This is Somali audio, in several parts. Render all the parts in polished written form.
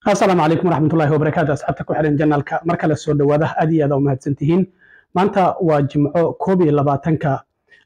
السلام عليكم ورحمة الله وبركاته. أصحابتك وحرين جنالك مركز سود وده أدي هذا ومهد سنتين مانتا وجمعو كوبي لباتنك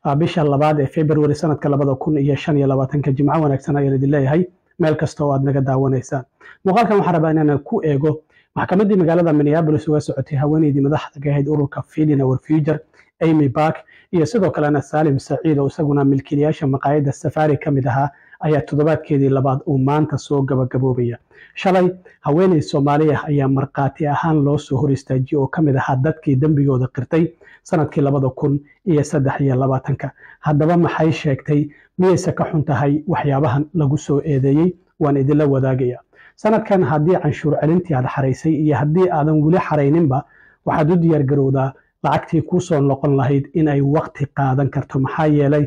بيش اللباد فبراير سنة كلبادو كون يشان يلباتنك جمعة ونكسنا يريد الله هاي ميل كستو أدنى داوانيسان مقالك محاربين أنا كو إيغو محكمة دي مقالة منيابلس وسعودي هواني دي مدحة جاهد أورو كفيدنا والفيوجر أيمي باك iyo sidoo kalena Salim Saciid oo isaguna milkiilayaasha maqaayadda Safari kamid aha ayaa toddobaadkeedii labaad uu maanta soo gabagaboobaya. Shalay haweeney Soomaaliya ayaa marqaati ahaan loo soo hor istaajiyay oo kamid aha dadkii dambigooda qirtay sanadkii 2023. Haddaba maxay sheegtay miyaysa ka xun tahay waxyaabahan lagu soo eedeeyay waan idin la wadaagaya. Sanadkan haddii canshuur celintii aad xaraysay iyo haddii aadan wali xarayninba waxaad u diyaar garowdaa lacagtii ku soo noqon lahayd in ay waqti qaadan karto maxaa yeelay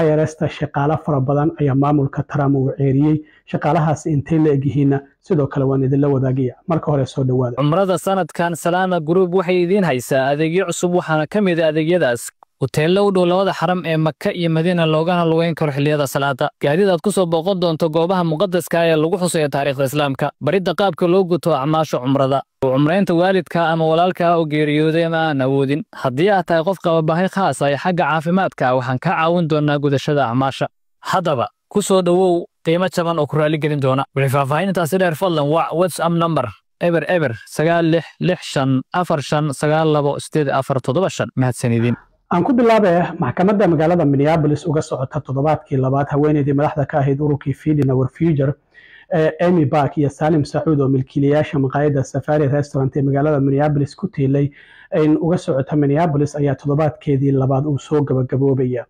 IRS-ta shaqaale fara badan ayaa maamulka Trump uu ceeriyay shaqaalahaas intay la egyihiina sidoo kale waan idin la wadaagaya marka hore soo dhawaada cumrada sanadkan Salama Group waxay idin haysaa adeegyo cusub waxaana kamid ah adeegyadaas hoteello u dhow labada xaram ee Makka iyo Madiina loogana lugeyn karo xilliyada salaada gaadiid aad ku soo booqan doonto goobaha muqaddaska ah ee lagu xusayo taariikhda Islaamka baridda qaabka loo guto acmaasha cumrada cumreynta waalidka ama walaalka oo geeriyooday ma aan awoodin haddii aad tahay qof qaba baahi khaas ah xagga caafimaadka waxaan ka caawin doonaa gudashada acmaasha haddaba ku soo dhawow qiimo jaban oo ku raali gelin doona wixii faahfaahintaasi dheer fadlan waa WhatsApp number eber 9645492847 mahadsanidin aan ku bilaabay maxkamadda magaalada Minneapolis uga socota toddobaadkii labaad haweeneydii madaxda ka ahayd ururkii Feeding Our Future Amy Back iyo Salim Saciid oo milkiilayaasha maqaayadda Safari Restaurant ee magaalada Minneapolis ku tiilay in uga socota Minneapolis ayaa toddobaadkeedii labaad uu soo gabagaboobaya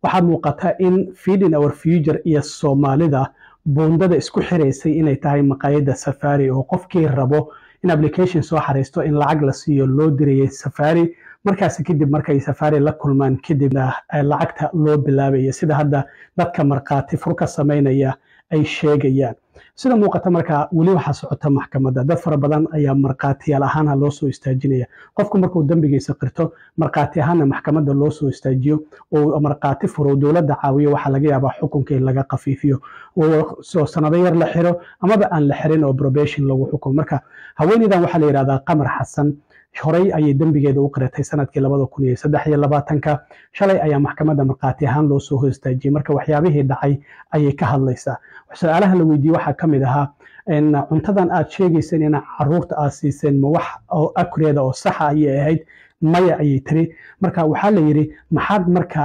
waxaa muuqata in Feeding Our Future iyo Soomaalida boondada isku xireysay inay tahay maqaayadda Safari oo qofkii rabo in application soo xareysto in lacag la siiyo loo dirayay Safari markaas kadib markay Safari la kulmaan kadibna lacagta loo bilaabay sida hadda dadka marqaati furka sameynaya ay sheegayaan sida muuqata marka wali waxa socota maxkamadda dad fara badan ayaa marqaatiyaal ahaan loo soo istaajinaya qofku markuu dambigiisa qirto marqaati ahaan maxkamadda loo soo istaajiyo oo marqaati furo dawladda caawiyo waxa laga yaabaa xukunka in laga qafiifiyo oo soo sanado yar la xiro amaba aan la xirin oo probation lagu xukumo marka haweeneydan waxa la yiraahdaa Qamar Xasan horay ayay dambigeeda u qiratay sanadkii 2023 shalay ayaa maxkamadda marqaati ahaan loo soo hoostaajiyay marka waxyaabihii dhacay ayay ka hadlaysaa su'aalaha la weydiiyay waxa kamid ahaa in cuntadan aad sheegayseen in caruurta aad siiseen ma wax oo accurate oo sax ah ay ahayd maya ayay tiri marka waxa la yiri maxaad marka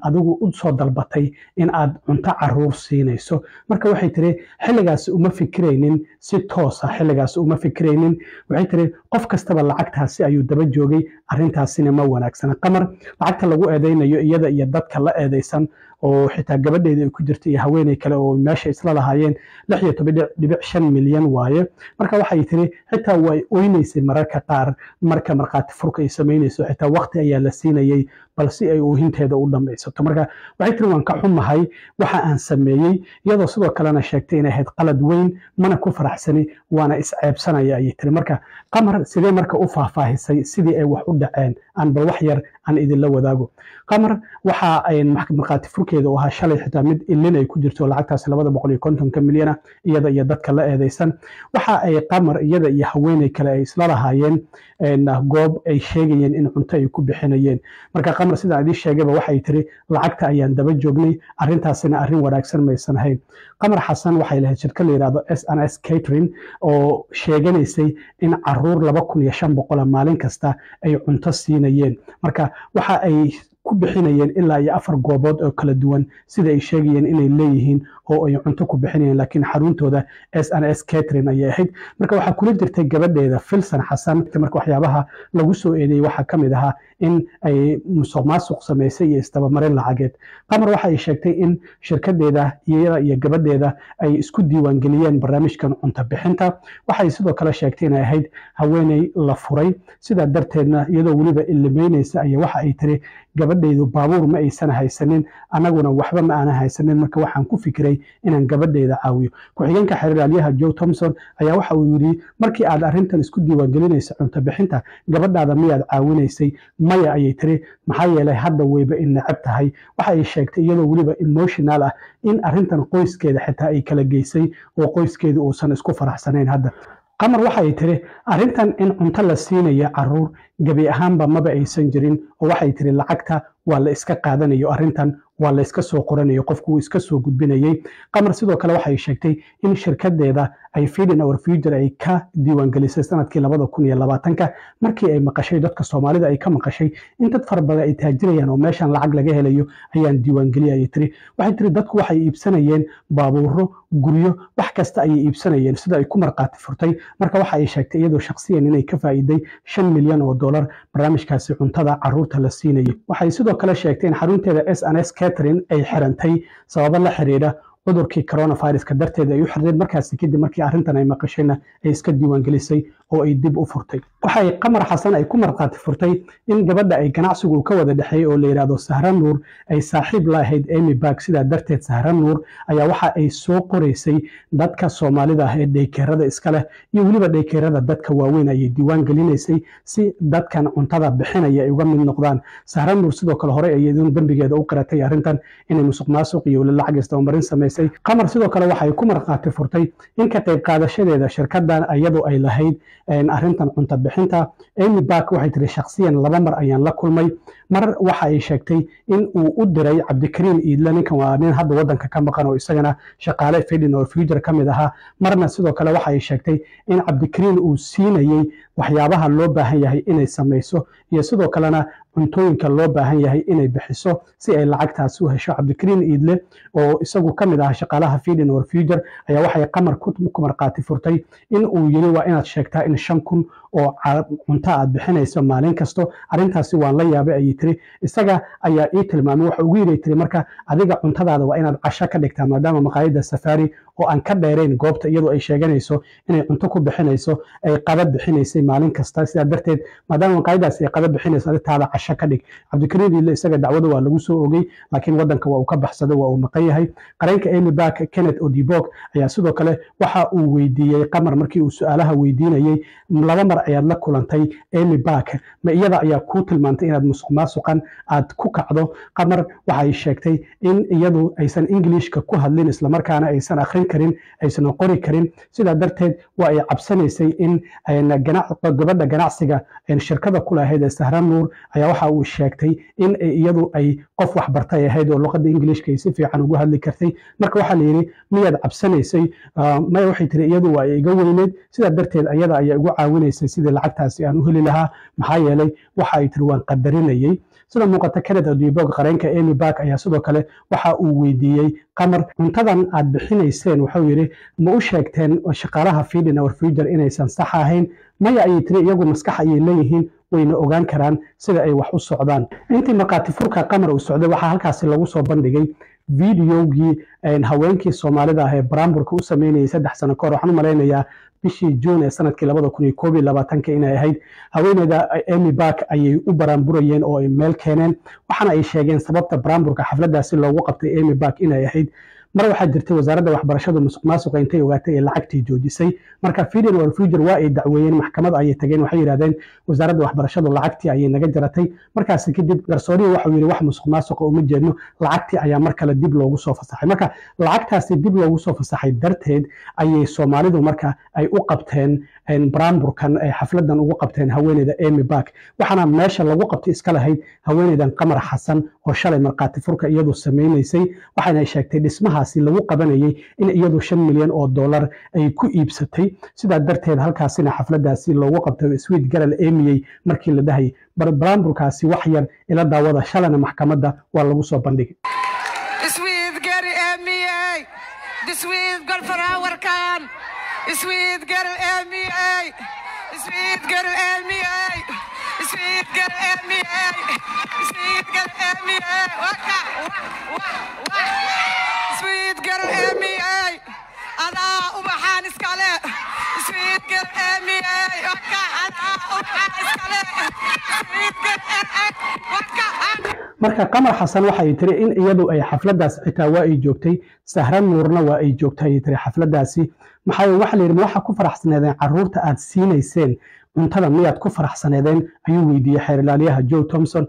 adigu u soo dalbatay in aad cunto caruur siinayso marka waxay tiri xilligaas uma fikireynin si toos ah xilligaas uma fikireynin waxay tiri qof kastaba lacagtaasi ayuu daba joogay arintaasina ma wanaagsan Qamar lacagta lagu eedeynayo iyada iyo dadka la eedeysan oo xitaa gabadheedii ku jirtay haweeney kale oo meesha isla lahaayeen 16.5 milyan waaye marka waxay tiri xitaa way oynaysay mararka qaar marka marqaati furka ay sameynayso xitaa waqti ayaa la siinayay balse ay oohinteeda u dhameysato marka waxay tiri waan ka xumahay waxa aan sameeyay iyadoo sidoo kalena sheegtay inay ahayd qalad weyn mana ku faraxsani waana isceebsanaya ayay tiri marka Qamar sidee marka u faahfaahisay sidii ay wax u dhaceen aan bal wax yar aan idin la wadaago Qamar waxa ay marqaati furkeeda oo ahaa shalay xitaa mid ilin ay ku jirto lacagtaas 250 milyan iyada iyo dadka la eedeysan waxa ay Qamar iyada iyo haweeney kale ay isla lahaayeen goob ay sheegayeen in cunto ay ku bixinayeen marka Qamar sida ay sheegayba waxay tiri lacagta ayaan daba joognay arintaasina arin wanaagsan ma aysan ahayn Qamar Xasan waxay lahayd shirkad la yiraahdo SNS Catering oo sheeganaysay in caruur 2500 maalin kasta ay cunto siinayeen marka waxa ay ku bixinayeen ilaa iyo 4 goobood oo kala duwan sida ay sheegayeen inay leeyihiin oo ay cunto ku bixinayeen laakiin xaruntooda SNS Catering ay ahayd marka waxa kula jirtay gabadheeda Filsan Xasan marka waxyaabaha lagu soo eedeeyay waxa kamid ahaa in ay musuqmaasuq sameysay iyo istabamarin lacageed Qamar waxa ay sheegtay in shirkadeeda iyo gabadheeda ay isku diiwaan galiyeen barnaamijkan cunto bixinta waxay sidoo kale sheegtay inay ahayd haweeney la furay sida darteedna iyadoo waliba ilmeynaysa ay waxa ay tiri gabadheeda gabadhaydu baabuur ma aysan haysanin anaguna waxba ma aanan haysanin marka waxaan ku fikiray inaan gabadhayda caawiyo ku-xigeenka xeraalyaha Joe Thompson ayaa waxa uu yiri markii aad arrintan isku diiwaangelinaysa cunto bixinta gabadhaada miyaad caawinaysay maya ayay tiri maxaa yeelay hadda weyba in necab tahay waxa ay sheegtay iyadoo weliba emotional ah in arrintan qoyskeeda xitaa ay kala geysay oo qoyskeedu uusan isku faraxsanayn hadda qamar waxa ay tiri arrintan in cunto la siinayo caruur gabi ahaanba maba aysan jirin oo waxay tiri lacagta waa la iska qaadanayo arrintan waa la iska soo qoranayo qofku uu iska soo gudbinayay qamar sidoo kale waxay sheegtay in shirkadeeda ay Feeding Our Future ay ka diiwaangelisay sanadkii 2020 markii ay maqashay dadka Soomaalida ay ka maqashay in dad farbadan ay taajirayaan oo meeshan lacag laga helayo ayaan diiwaangeliyay tiri waxay tiri dadku waxay iibsanayeen baabuuro guryo wax kasta ay iibsanayeen sida ay ku marqaati furtay marka waxa ay sheegtay iyadoo shakhsiyan inay ka faa'iiday $5 milyan barnaamijkaasi cuntada caruurta la siinayay waxay sidoo kale sheegtay in xarunteeda SNS Catherine ay xirantay sababo la xiriira cudurkii coronavirus-ka darteed ay u xirneed markaasi kadib markii arrintan ay maqashayna ay iska diiwaangelisay oo ay dib u furtay waxay qamar xasan ay ku marqaati furtay in gabadha ay ganacsigu ka wada dhaxeeyay oo la yiraahdo Sahran Nuur ay saaxiib la ahayd Amy Bag sida darteed Sahran Nuur ayaa waxa ay soo qoraysay dadka Soomaalida ah ee daykeerada iska leh iyo weliba daykeerada dadka waaweyn ay diiwaan gelinaysay si dadkan cuntada bixinaya ay uga mid noqdaan Sahran Nuur sidoo kale hore ay iyaduna dambigeeda u qaratay arrintan inay musuqmaasuq iyo lacag isdabamarin sameysay qamar sidoo kale waxay ku marqaati furtay in ka qayb qaadashadeeda shirkadan iyadoo ay lahayd arrintan cunto bixinta Amy Bag waxay tiri shakhsiyan 2 mar ayaan la kulmay mar waxa ay sheegtay in uu u diray Cabdikariin Iidle ninkan waa nin hadda wadanka ka maqan oo isagana shaqaale Feeding Our Future kamid ahaa marna sidoo kale waxa ay sheegtay in Cabdikariin uu siinayay waxyaabaha loo baahan yahay inay sameyso iyo sidoo kalena cuntooyinka loo baahan yahay inay bixiso si ay lacagtaas u hesho Cabdikariin Iidle oo isagu kamid ah shaqaalaha Feeding Our Future ayaa waxay qamar ku marqaati furtay in uu yiri waa inaad sheegtaa in 5,000 oo cunto aad bixinayso maalin kasto arrintaasi waan la yaabay ay tiri isaga ayaa ii tilmaamay waxa ugu yiri tiri marka adiga cuntadaada waa inaad casho ka dhigtaa maadaama maqaayada Safari oo aan ka dheerayn goobta iyadoo ay sheeganayso inay cunto ku bixinayso ay qada bixinaysay maalin kasta sida darteed maadaama maqaayadaasi ay qada bixinayso arrintaada casho ka dhig Cabdikariin Iidle isaga dacwada waa lagu soo ogay laakiin wadanka waa uu ka baxsaday waa uu maqan yahay qareenka Amy Bag Kenneth Odibok ayaa sidoo kale waxa uu weydiiyay qamar markii uu su'aalaha weydiinayay 2 mar ayaad la kulantay Amy Bag ma iyada ayaa ku tilmaantay inaad musuqmaasuqan aad ku kacdo qamar waxay sheegtay in iyadu aysan Englishka ku hadlin isla markaana aysan akhrin karin aysan qori karin sida darteed waa ay cabsanaysay in gabadha ganacsiga shirkada ku lahayd Sahran Nuur ayaa waxa uu sheegtay in iyadu ay qof wax bartay ahayd oo luqadda Englishka ay si fiican ugu hadli kartay marka waxa la yiri miyaad cabsanaysay ma waxay tiri iyadu waa iga weyneed sida darteed ayada ayaa ugu caawinaysay sidii lacagtaasi aan u heli lahaa maxaa yeelay waxa ay tiri waan qadarinayay sida muuqata Kenneth Odibok qareenka Amy Bag ayaa sidoo kale waxa uu weydiiyay qamar cuntadan aad bixinayseen wuxuu yiri ma u sheegteen shaqaalaha Feeding Our Future inaysan sax ahayn maya ay tiri iyagu maskax ay leeyihiin wayna ogaan karaan sida ay wax u socdaan intii marqaati furka qamar uu socday waxa halkaas lagu soo bandhigay fiidiyoogii haweenkii Soomaalida ah ee Bramburka u sameynayay 3 sano ka hor waxaan u maleynayaa bishii June ee sanadkii 2021 inay ahayd haweeneyda Amy Bag ayay u baramburayeen oo ay meel keeneen waxaana ay sheegeen sababta Bramburka xafladaasi loogu qabtay Amy Bag inay ahayd mar waxaa jirtay wasaaradda waxbarashada musuqmaasuqa intay ogaatay lacagtii joojisay marka Feeding Our Future waa ay dacweeyeen maxkamad ayay tageen waxay yiraahdeen wasaaradda waxbarashada lacagtii ayay naga jaratay markaas kadib garsooriye waxa uu yiri wax musuqmaasuqa uma jeedno lacagtii ayaa mar kale dib loogu soo fasaxay marka lacagtaasi dib loogu soo fasaxay darteed ayay Soomaalidu marka ay u qabteen Bramburkan ay xafladan ugu qabteen haweeneyda Amy Bag waxaana meesha lagu qabtay iska lahayd haweeneydan Qamar Xasan oo shalay marqaati furka iyadu sameeynay waxaana sheegtay dhismahaasi lagu qabanayay in iyadu $5 milyan ay ku iibsatay sida darteed halkaasina xafladaasi loogu qabtay Sweet Girl Amy markii la dhahay Bramburkaasi wax yar ila daawada shalana maxkamadda waa lagu soo bandhigay Sweet Girl Amy the Sweet Girl for our can Sweet Girl Amy Sweet Girl Amy Sweet Girl Amy Sweet Girl Amy waka Sweet Girl Amy أنا وبحان إسكالي Sweet Girl Amy وكا أنا وبحان إسكالي Sweet Girl Amy وكا marka qamar xasan waxa ay tiri in iyadu ay xafladaas xitaa waa ay joogtay sahran nuurna waa ay joogtay ay tiri xafladaasi waxa la yiri waxa ku faraxsaneedeen caruurta aad siinayseen cuntada miyaad ku faraxsaneedeen ayuu weydiiyay xeerlaaliyaha Joe Thompson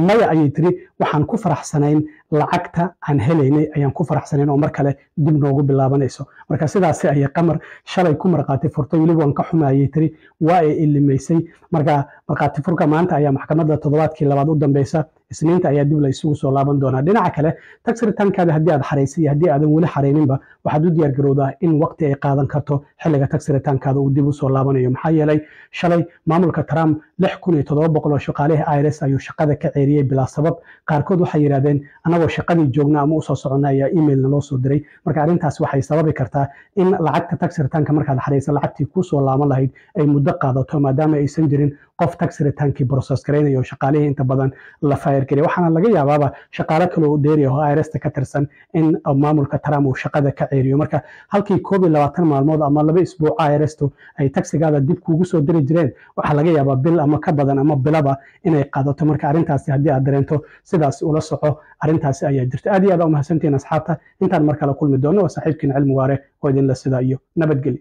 maya ayay tiri waxaan ku faraxsanayn lacagta aan helaynay ayaan ku faraxsanayn oo mar kale dib noogu bilaabanayso marka sidaas ay qamar shalay ku marqaati furtay waliba waan ka xumaayay tiri waa ay ilimeysay marka marqaati furka maanta ayaa maxkamadda toddobaadkii labaad u dambaysa isniinta ayaa dib la isugu soo laaban doonaa dhinaca kale tax return-kaada haddii aad xareysay haddii aadan weli xareyninba waxaad u diyaar garowdaa in waqti ay qaadan karto xilliga tax return-kaada uu dib u soo laabanayo maxaa yeelay shalay maamulka Trump 6700 oo shaqaalaha IRS ayuu shaqada ka ceeriyay bilaa sabab qaarkood waxay yiraahdeen anagoo shaqadii joogna ama u soo soconnaa ayaa email naloo soo diray marka arrintaas waxay sababi kartaa in lacagta tax return-ka markaad xareyso lacagtii ku soo laaban lahayd ay muddo qaadato maadaama aysan jirin qof tax return-kii process gareynayo shaqaalihii inta badan la fire gareeyay waxaana laga yaabaaba shaqaale kale oo dheeri ah oo IRS ka tirsan in maamulka Trump uu shaqada ka ceeriyo marka halkii 22 maalmood ama 2 isbuuc IRS ay taxigaada dib kuugu soo diri jireen waxa laga yaabaa bil ama ka badan ama bilaba inay qaadato marka arrintaasi haddii aad dareento sidaas ula soco arrintaasi ayaa jirta aad iyo aad u mahadsantiin asxaabta intaan mar kale kulmi doono waa saaxiibkiin cilmi waare oo idin la sida iyo nabadgelyo